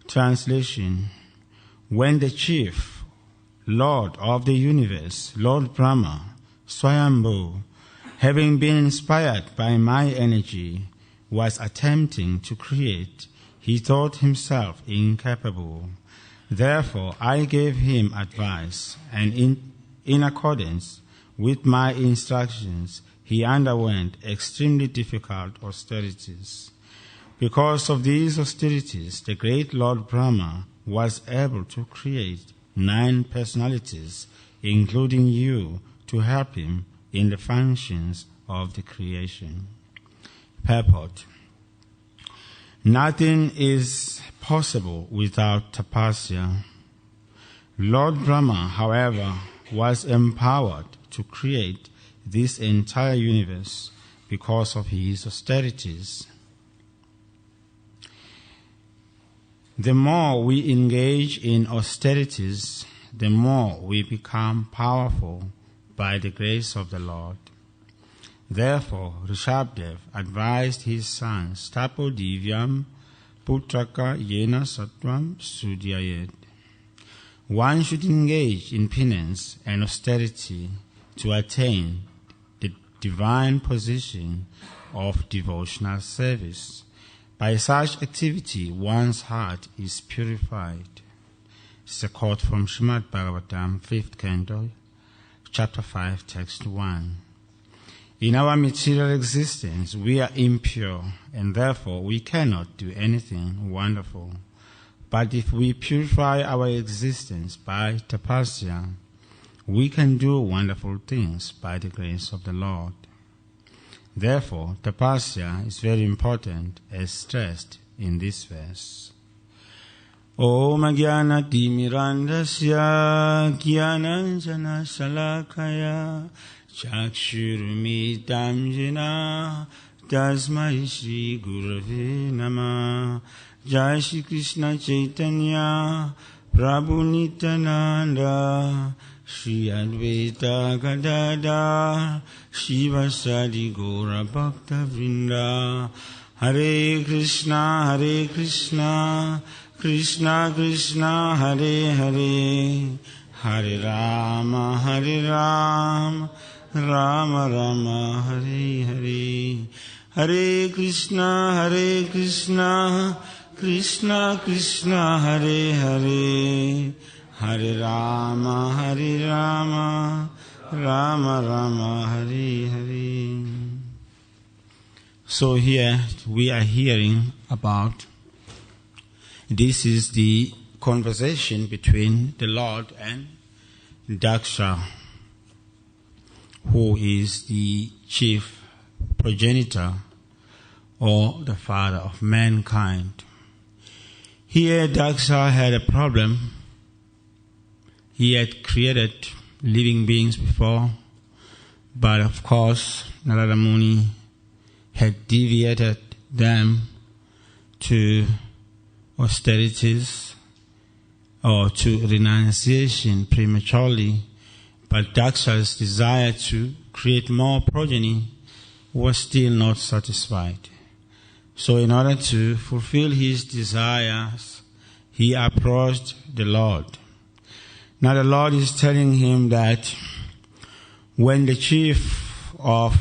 Translation. When the chief Lord of the universe, Lord Brahma, Swayambhu, having been inspired by my energy, was attempting to create, he thought himself incapable. Therefore, I gave him advice, and in accordance with my instructions, he underwent extremely difficult austerities. Because of these austerities, the great Lord Brahma was able to create 9 personalities, including you, to help him in the functions of the creation. Purport. Nothing is possible without tapasya. Lord Brahma, however, was empowered to create this entire universe because of his austerities. The more we engage in austerities, the more we become powerful by the grace of the Lord. Therefore, Rishabdev advised his sons, Tapo Divyam Putraka Yena Sattvam Sudyayet. One should engage in penance and austerity to attain the divine position of devotional service. By such activity, one's heart is purified. It's a quote from Srimad Bhagavatam, 5th Canto, Chapter 5, Text 1. In our material existence, we are impure, and therefore we cannot do anything wonderful. But if we purify our existence by tapasya, we can do wonderful things by the grace of the Lord. Therefore, tapasya is very important, as stressed in this verse. Om Jnanati Mirandasya Jnananjana Shalakaya Chakshurumritam Jena Tasmai Shri Gurave Namah. Jai Shri Krishna Chaitanya Prabhu Nityananda Shri Advaita Gadadhar Shivasadi Gaura Bhakta Vrinda. Hare Krishna, Krishna Krishna, Hare Hare, Hare Rama, Rama Rama, Hare Hare. Hare Krishna, Krishna Krishna, Hare Hare, Hare Rama, Rama Rama, Hare Hare. So here we are hearing about, this is the conversation between the Lord and Daksha, who is the chief progenitor or the father of mankind. Here Daksha had a problem. He had created living beings before, but of course Narada Muni had deviated them to austerities or to renunciation prematurely, but Daksha's desire to create more progeny was still not satisfied. So in order to fulfill his desires, he approached the Lord. Now the Lord is telling him that when the chief Lord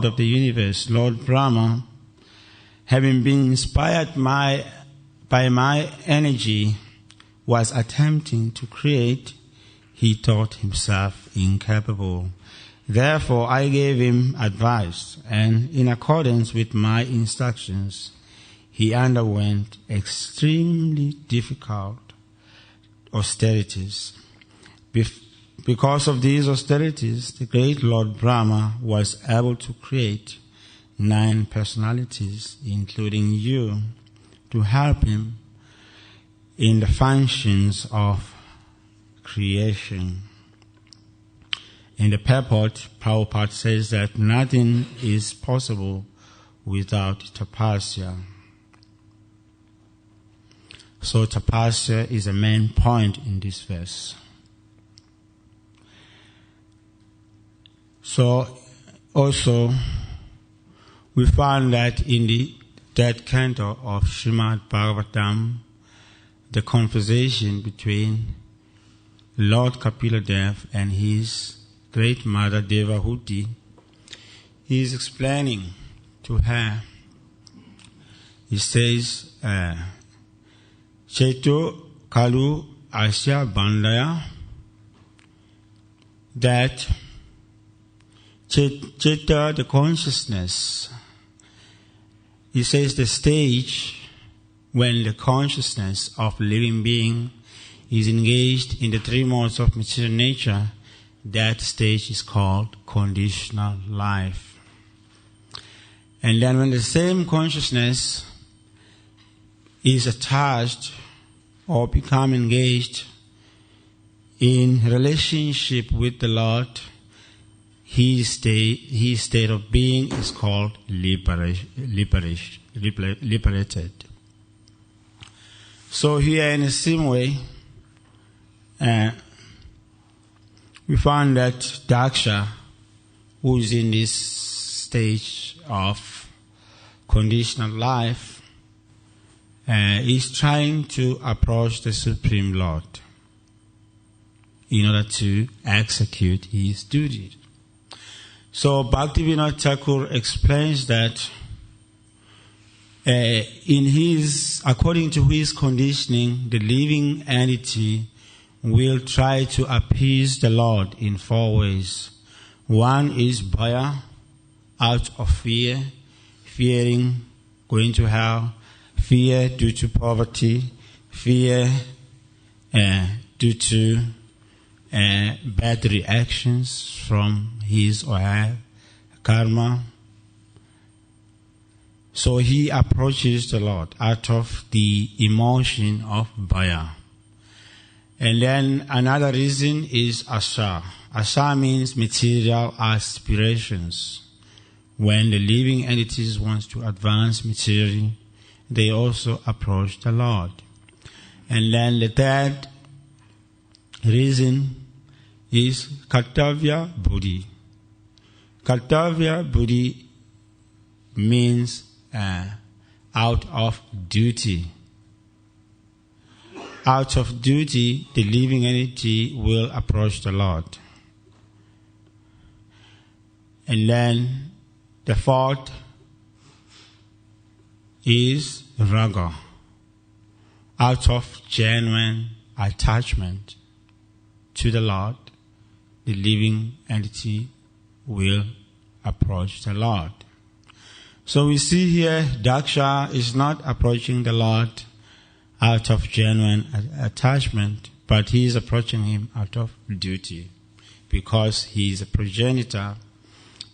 of the universe, Lord Brahma, having been inspired by my energy, was attempting to create, he thought himself incapable. Therefore, I gave him advice, and in accordance with my instructions, he underwent extremely difficult austerities. Because of these austerities, the great Lord Brahma was able to create 9 personalities, including you, to help him in the functions of creation. In the purport, Prabhupada says that nothing is possible without tapasya. So tapasya is a main point in this verse. So also we found that in the that canto of Srimad Bhagavatam, the conversation between Lord Kapila and his great mother Devahuti, he is explaining to her. He says, Cheto Kalu Asya Bandaya, that Chitta, the consciousness, he says the stage when the consciousness of living being is engaged in the three modes of material nature, that stage is called conditional life. And then when the same consciousness is attached or become engaged in relationship with the Lord, his state of being is called liberated. So here in the same way, we find that Daksha, who is in this stage of conditional life, is trying to approach the Supreme Lord in order to execute his duty. So Bhaktivinoda Thakur explains that according to his conditioning, the living entity will try to appease the Lord in four ways. One is bhaya, out of fear, fearing going to hell, fear due to poverty, fear due to bad reactions from his or her karma. So he approaches the Lord out of the emotion of bhaya. And then another reason is asa. Asa means material aspirations. When the living entities want to advance materially, they also approach the Lord. And then the third reason is kartavya buddhi. Kartavya buddhi means out of duty. Out of duty, the living entity will approach the Lord. And then the fourth is raga. Out of genuine attachment to the Lord, the living entity will approach the Lord. So we see here Daksha is not approaching the Lord out of genuine attachment, but he is approaching him out of duty. Because he is a progenitor,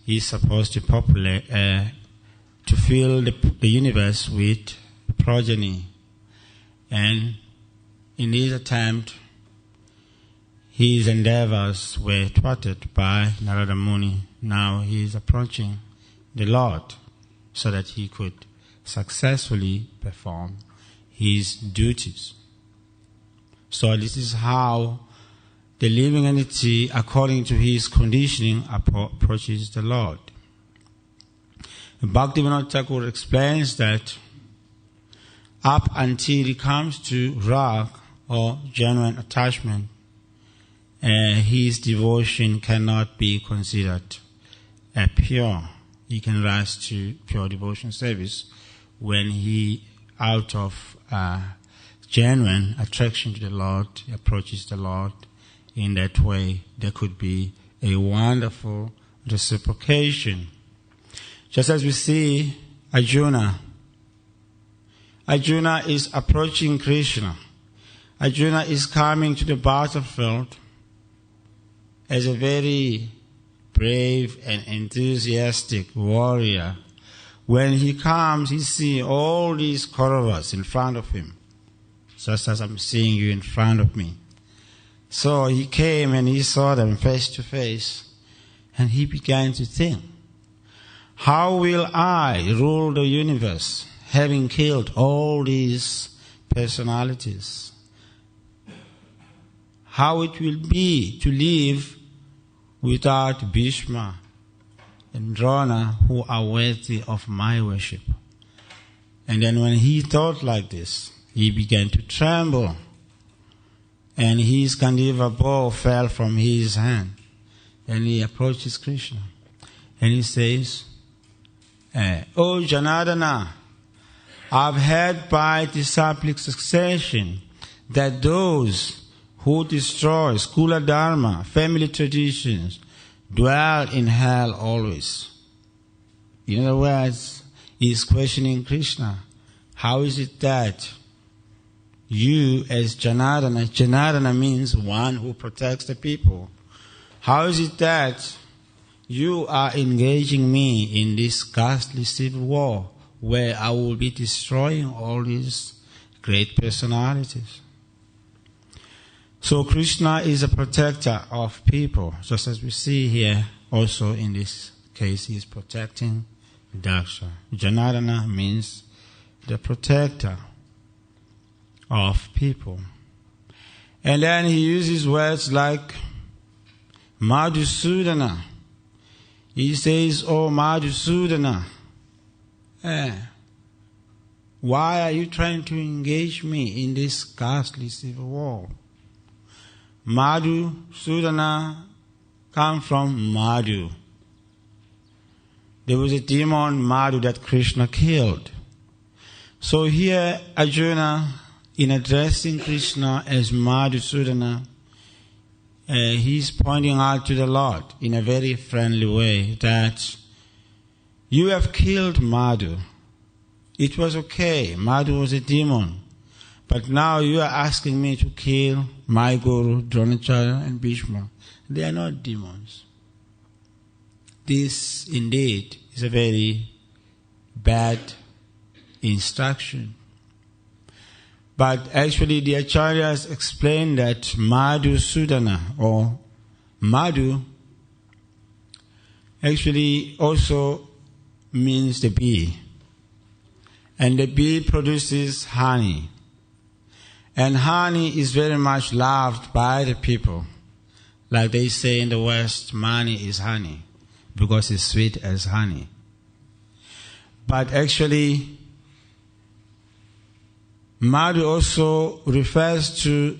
he is supposed to populate, to fill the universe with progeny. And in his attempt, his endeavors were thwarted by Narada Muni. Now he is approaching the Lord so that he could successfully perform his duties. So this is how the living entity, according to his conditioning, approaches the Lord. Bhaktivinoda Thakur explains that up until he comes to rag or genuine attachment, his devotion cannot be considered pure. He can rise to pure devotion service when he, out of genuine attraction to the Lord, approaches the Lord. In that way, there could be a wonderful reciprocation. Just as we see Arjuna. Arjuna is approaching Krishna. Arjuna is coming to the battlefield as a very brave and enthusiastic warrior. When he comes, he sees all these Kauravas in front of him, just as I'm seeing you in front of me. So he came and he saw them face to face, and he began to think, how will I rule the universe, having killed all these personalities? How it will be to live without Bhishma and Drona, who are worthy of my worship. And then when he thought like this, he began to tremble. And his Gandiva bow fell from his hand. And he approaches Krishna. And he says, "O Janardana, I've heard by disciplic succession that those who destroy Skula Dharma, family traditions, dwell in hell always." In other words, he is questioning Krishna. How is it that you as Janardana means one who protects the people, how is it that you are engaging me in this ghastly civil war where I will be destroying all these great personalities? So Krishna is a protector of people, just as we see here also in this case, he is protecting Daksha. Janardana means the protector of people. And then he uses words like Madhusudana. He says, "Oh Madhusudana, why are you trying to engage me in this ghastly civil war?" Madhusudana comes from Madhu. There was a demon Madhu that Krishna killed. So here Arjuna, in addressing Krishna as Madhusudana, he's pointing out to the Lord in a very friendly way that you have killed Madhu. It was okay. Madhu was a demon. But now you are asking me to kill my Guru, Dronacharya and Bhishma. They are not demons. This indeed is a very bad instruction. But actually the Acharyas explain that Madhusudana or Madhu actually also means the bee. And the bee produces honey. And honey is very much loved by the people. Like they say in the West, money is honey because it's sweet as honey. But actually, Madhu also refers to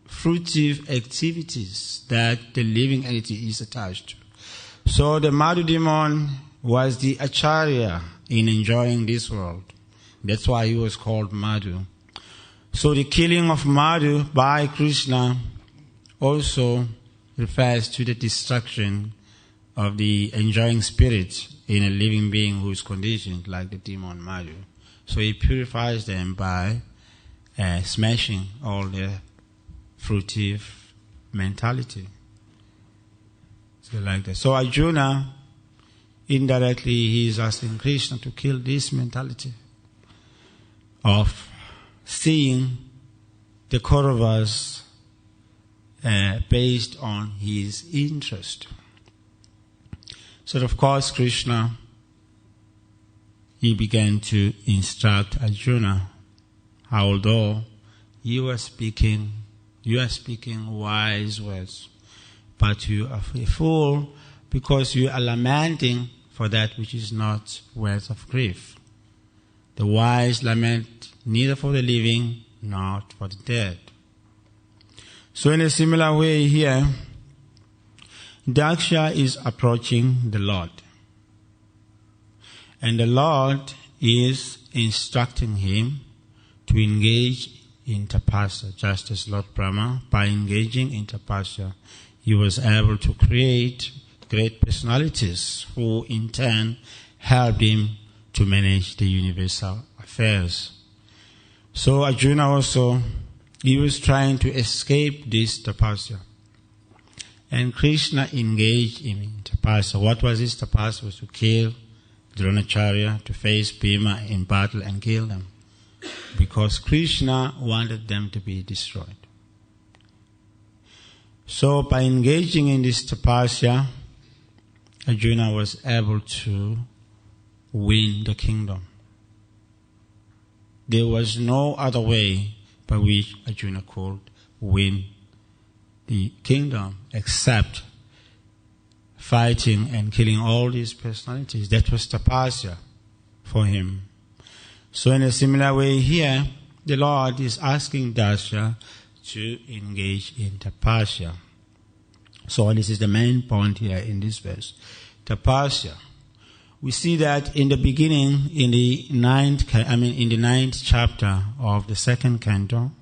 fruitive activities that the living entity is attached to. So the Madhu demon was the Acharya in enjoying this world. That's why he was called Madhu. So the killing of Madhu by Krishna also refers to the destruction of the enjoying spirit in a living being who is conditioned like the demon Madhu. So he purifies them by smashing all their fruitive mentality. So like that. So Arjuna, indirectly, he is asking Krishna to kill this mentality of seeing the Kauravas based on his interest. So of course Krishna, he began to instruct Arjuna, although you are speaking wise words, but you are a fool because you are lamenting for that which is not worth of grief. The wise lament neither for the living nor for the dead. So in a similar way here, Daksha is approaching the Lord. And the Lord is instructing him to engage in tapasya, just as Lord Brahma, by engaging in tapasya, he was able to create great personalities who in turn helped him to manage the universal affairs. So Arjuna also, he was trying to escape this tapasya. And Krishna engaged him in tapasya. What was his tapasya? Was to kill Dronacharya, to face Bhima in battle and kill them. Because Krishna wanted them to be destroyed. So by engaging in this tapasya, Arjuna was able to win the kingdom. There was no other way by which Arjuna could win the kingdom except fighting and killing all these personalities. That was tapasya for him. So in a similar way here, the Lord is asking Dasya to engage in tapasya. So this is the main point here in this verse. Tapasya. We see that in the beginning, in the ninth chapter of the second canto,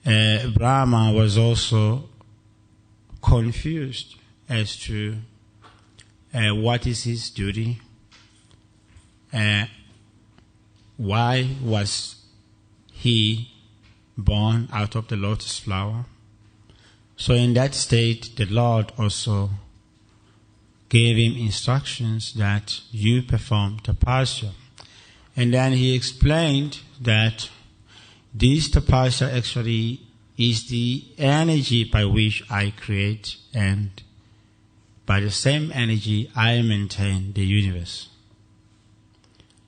Brahma was also confused as to what is his duty, why was he born out of the lotus flower. So in that state, the Lord also gave him instructions that you perform tapasya. And then he explained that this tapasya actually is the energy by which I create, and by the same energy I maintain the universe.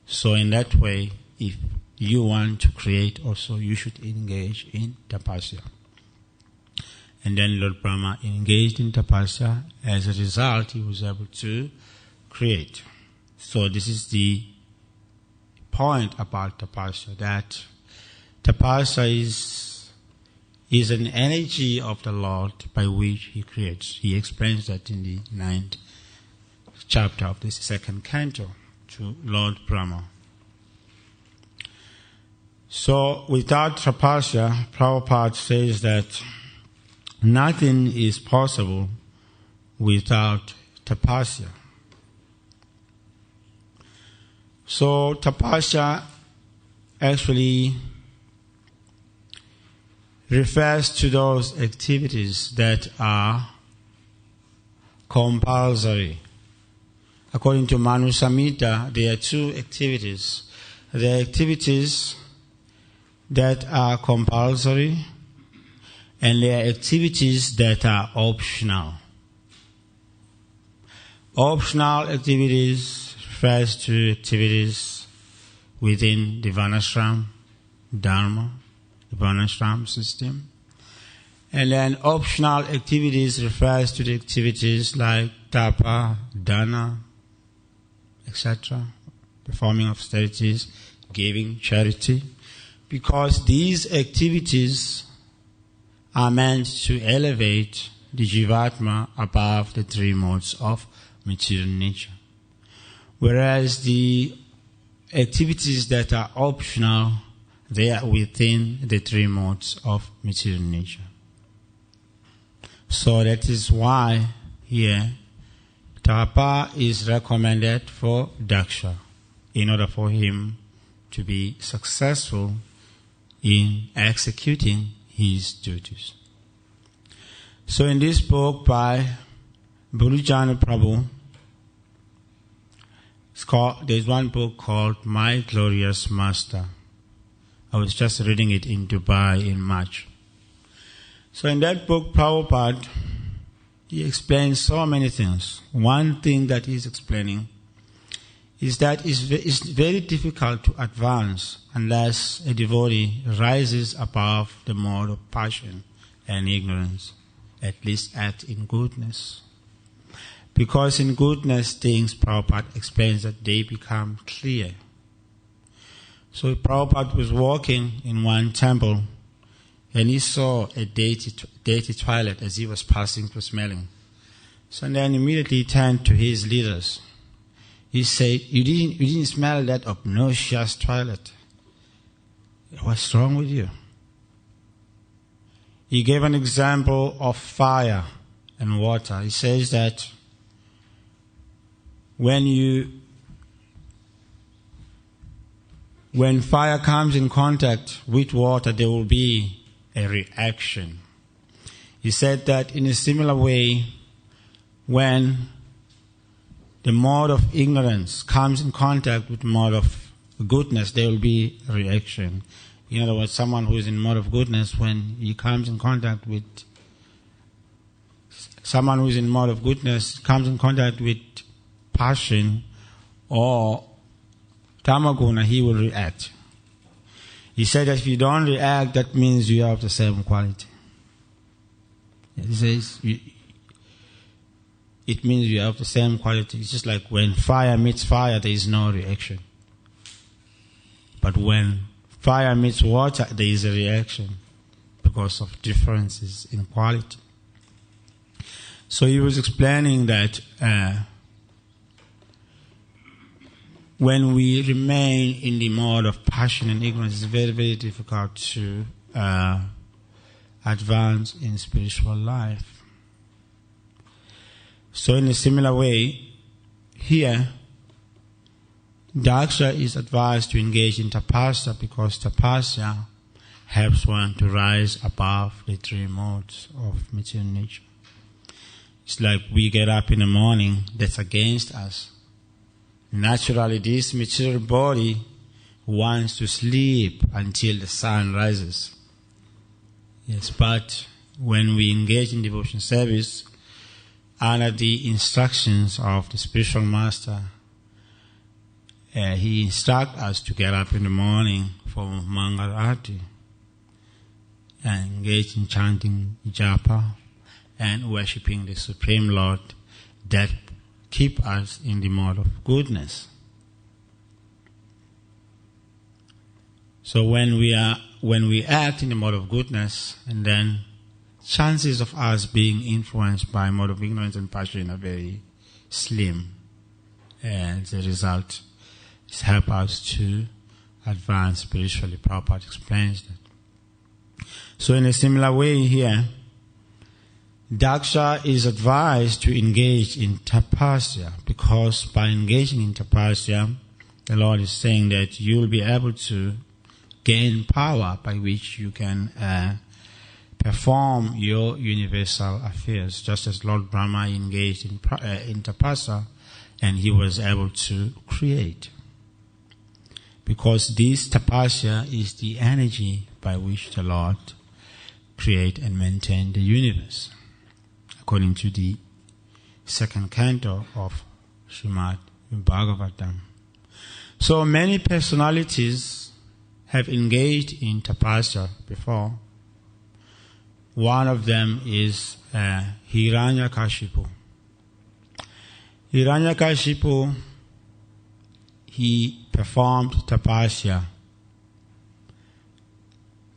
So in that way, if you want to create also, you should engage in tapasya. And then Lord Brahma engaged in tapasya. As a result, he was able to create. So this is the point about tapasya, that tapasya is an energy of the Lord by which he creates. He explains that in the 9th chapter of this second canto to Lord Brahma. So without tapasya, Prabhupada says that nothing is possible without tapasya. So tapasya actually refers to those activities that are compulsory. According to Manu Samhita, there are two activities. There are activities that are compulsory, and there are activities that are optional. Optional activities refers to activities within the Varnashram Dharma, the Varnashram system. And then optional activities refers to the activities like tapa, dana, etc., performing austerities, giving, charity, because these activities are meant to elevate the Jivatma above the three modes of material nature. Whereas the activities that are optional, they are within the three modes of material nature. So that is why here tapa is recommended for Daksha in order for him to be successful in executing his duties. So in this book by Burujana Prabhu, there's one book called My Glorious Master. I was just reading it in Dubai in March. So in that book, Prabhupada, he explains so many things. One thing that he's explaining is that it's very difficult to advance unless a devotee rises above the mode of passion and ignorance, at least act in goodness. Because in goodness things, Prabhupada explains that they become clear. So Prabhupada was walking in one temple and he saw a deity toilet as he was passing through smelling. So then immediately he turned to his leaders. He said, you didn't smell that obnoxious toilet. What's wrong with you? He gave an example of fire and water. He says that when fire comes in contact with water, there will be a reaction. He said that in a similar way, when the mode of ignorance comes in contact with the mode of goodness, there will be a reaction. In other words, someone who is in mode of goodness, when he comes in contact with someone who is in mode of goodness, comes in contact with passion or tamaguna, he will react. He said that if you don't react, that means you have the same quality. He says it means you have the same quality. It's just like when fire meets fire, there is no reaction. But when fire meets water, there is a reaction because of differences in quality. So he was explaining that when we remain in the mode of passion and ignorance, it's very, very difficult to advance in spiritual life. So in a similar way, here, Daksha is advised to engage in tapasya because tapasya helps one to rise above the three modes of material nature. It's like we get up in the morning, that's against us. Naturally, this material body wants to sleep until the sun rises. Yes, but when we engage in devotion service, under the instructions of the spiritual master, he instructs us to get up in the morning for Mangal Arati and engage in chanting japa and worshipping the Supreme Lord that keep us in the mode of goodness. So when we act in the mode of goodness, and then chances of us being influenced by mode of ignorance and passion are very slim. And the result is help us to advance spiritually. Prabhupada explains that. So in a similar way here, Daksha is advised to engage in tapasya because by engaging in tapasya, the Lord is saying that you will be able to gain power by which you can perform your universal affairs, just as Lord Brahma engaged in tapasya and he was able to create. Because this tapasya is the energy by which the Lord create and maintain the universe, according to the second canto of Srimad Bhagavatam. So many personalities have engaged in tapasya before. One of them is Hiranyakashipu. Hiranyakashipu, he performed tapasya,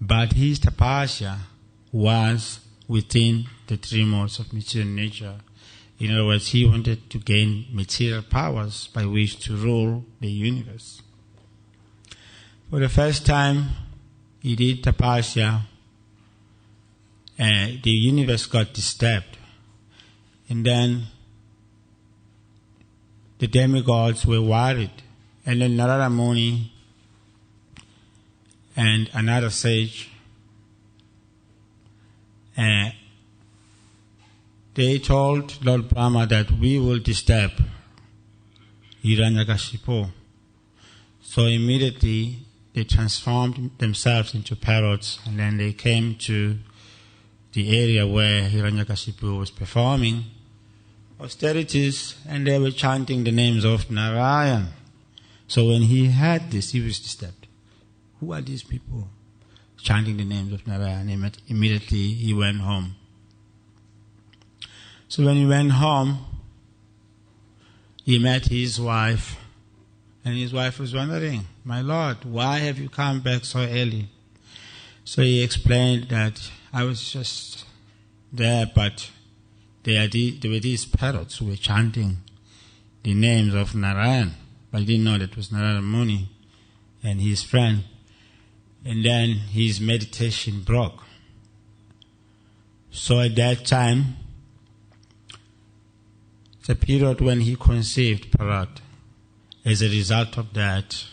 but his tapasya was within the three modes of material nature. In other words, he wanted to gain material powers by which to rule the universe. For the first time he did tapasya, the universe got disturbed. And then the demigods were worried. And then Narada Muni and another sage, they told Lord Brahma that we will disturb Hiranyakashipu. So immediately they transformed themselves into parrots, and then they came to the area where Hiranyakashipu was performing austerities, and they were chanting the names of Narayan. So when he heard this, he was disturbed. Who are these people chanting the names of Narayan? Immediately he went home. So when he went home, he met his wife, and his wife was wondering, "My Lord, why have you come back so early?" So he explained that I was just there, but there were these parrots who were chanting the names of Narayan, but I didn't know that was Narada Muni and his friend. And then his meditation broke. So at that time, the period when he conceived Parat, as a result of that,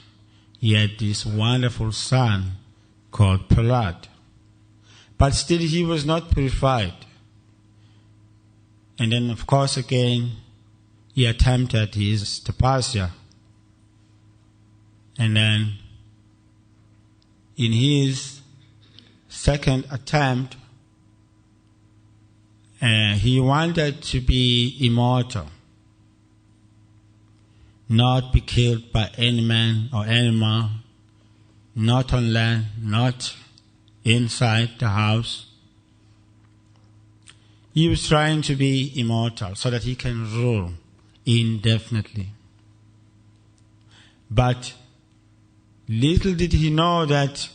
he had this wonderful son called Parat. But still he was not purified. And then of course again, he attempted his tapasya. And then in his second attempt, he wanted to be immortal, not be killed by any man or animal, not on land, not inside the house. He was trying to be immortal so that he can rule indefinitely. But Little did he know that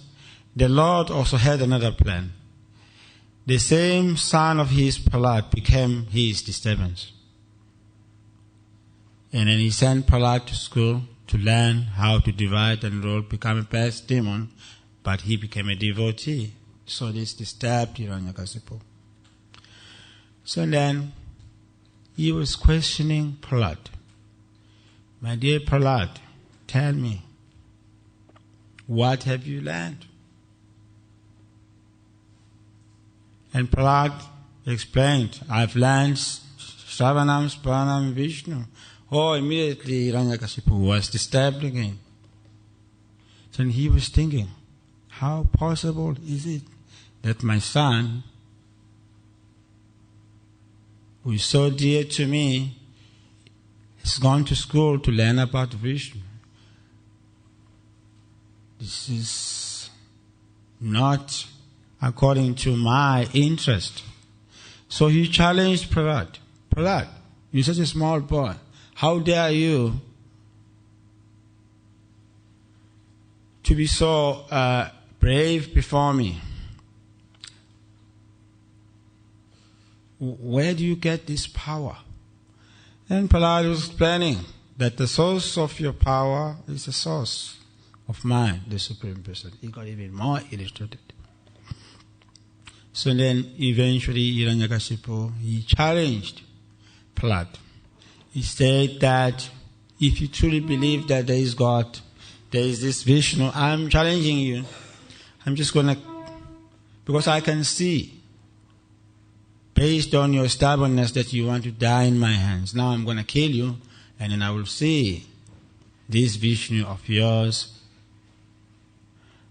the Lord also had another plan. The same son of his Prahlad became his disturbance. And then he sent Prahlad to school to learn how to divide and rule, become a past demon, but he became a devotee. So this disturbed Hiranyakasipu. So then he was questioning Prahlad. My dear Prahlad, tell me, what have you learned? And Prahlad explained, I've learned Shravanam, Sparanam, Vishnu. Oh, immediately Hiranyakasipu was disturbed again. Then he was thinking, how possible is it that my son, who is so dear to me, has gone to school to learn about Vishnu? This is not according to my interest. So he challenged Prahlad. Prahlad, you're such a small boy. How dare you to be so brave before me? Where do you get this power? And Prahlad was explaining that the source of your power is the source of mine, the Supreme Person. He got even more illustrated. So then eventually Hiranyakasipu, he challenged Prahlad. He said that if you truly believe that there is God, there is this Vishnu, I'm challenging you. I'm just going to, because I can see, based on your stubbornness, that you want to die in my hands. Now I'm going to kill you, and then I will see this Vishnu of yours.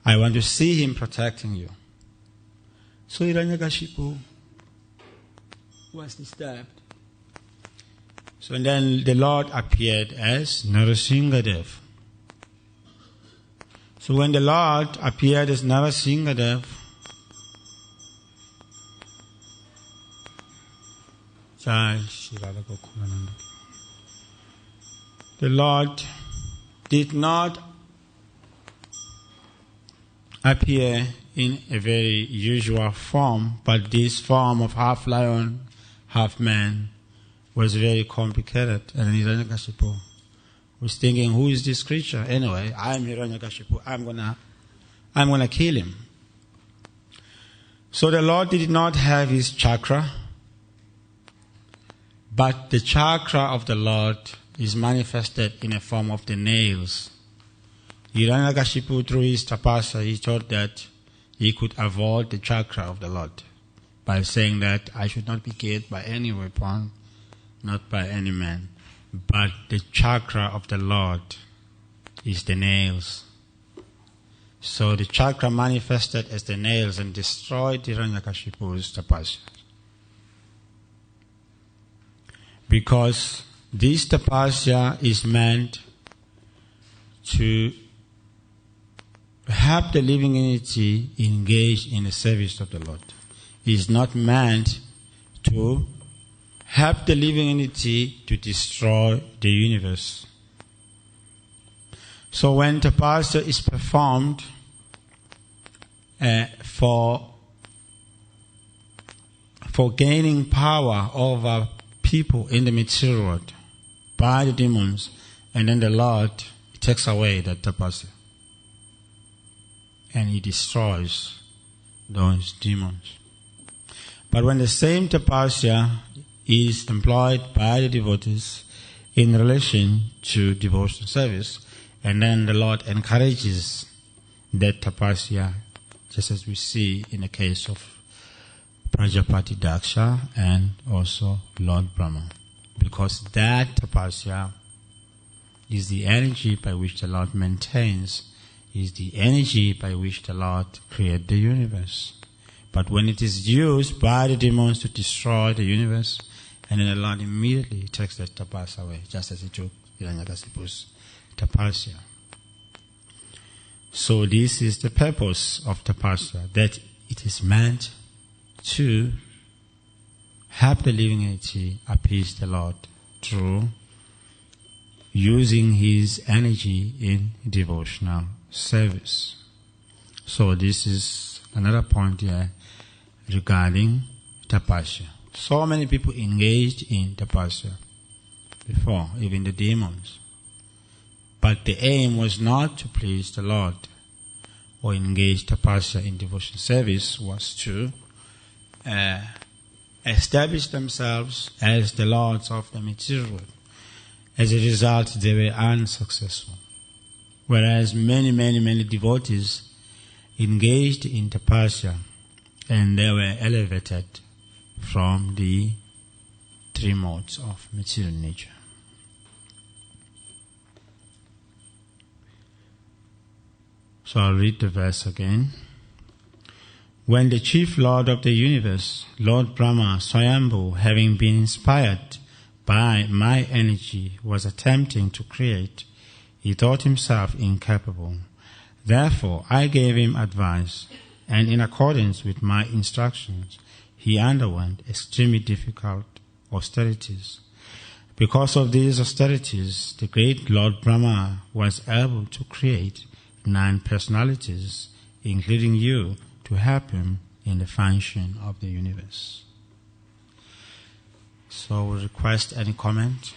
I want to see him protecting you. So Hiranyakasipu was disturbed. So then the Lord appeared as Nrsimhadev. So when the Lord appeared as Nrsimhadev, the Lord did not appear in a very usual form, but this form of half lion, half man was very complicated. And Hiranyakasipu was thinking, who is this creature? Anyway, I'm Hiranyakasipu. I'm gonna kill him. So the Lord did not have his chakra, but the chakra of the Lord is manifested in a form of the nails. Hiranyakasipu, through his tapasya, he thought that he could avoid the chakra of the Lord by saying that I should not be killed by any weapon, not by any man. But the chakra of the Lord is the nails. So the chakra manifested as the nails and destroyed Hiranyakashipu's tapasya. Because this tapasya is meant to help the living entity engage in the service of the Lord. It is not meant to help the living entity to destroy the universe. So when tapasya is performed for gaining power over people in the material world by the demons, and then the Lord takes away that tapasya and he destroys those demons. But when the same tapasya is employed by the devotees in relation to devotional service, and then the Lord encourages that tapasya, just as we see in the case of Prajapati Daksha and also Lord Brahma. Because that tapasya is the energy by which the Lord maintains, is the energy by which the Lord created the universe. But when it is used by the demons to destroy the universe, and then the Lord immediately takes that tapasya away, just as he took Hiranyakasipu's tapasya. So this is the purpose of tapasya, that it is meant to help the living entity appease the Lord through using his energy in devotional service. So this is another point here regarding tapasya. So many people engaged in tapasya before, even the demons. But the aim was not to please the Lord or engage tapasya in devotion service, was to establish themselves as the lords of the material world. As a result, they were unsuccessful. Whereas many devotees engaged in tapasya and they were elevated from the three modes of material nature. So I'll read the verse again. When the chief Lord of the universe, Lord Brahma Swayambhu, having been inspired by my energy, was attempting to create, he thought himself incapable. Therefore I gave him advice, and in accordance with my instructions, he underwent extremely difficult austerities. Because of these austerities, the great Lord Brahma was able to create 9 personalities, including you, to help him in the function of the universe. So we request any comment.